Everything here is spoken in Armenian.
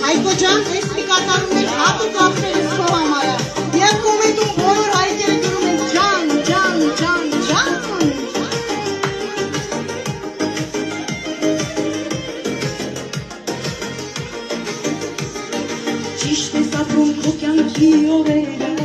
Հայկո ջան, ես մի կատարում ենք հատուկ աղբերս քո համարը։ Եվ կոմետում բոլոր հայկերը գրում են ջան, ջան, ջան, ջան։ Ճիշտ ես ապրում քո կյանքի օրերը,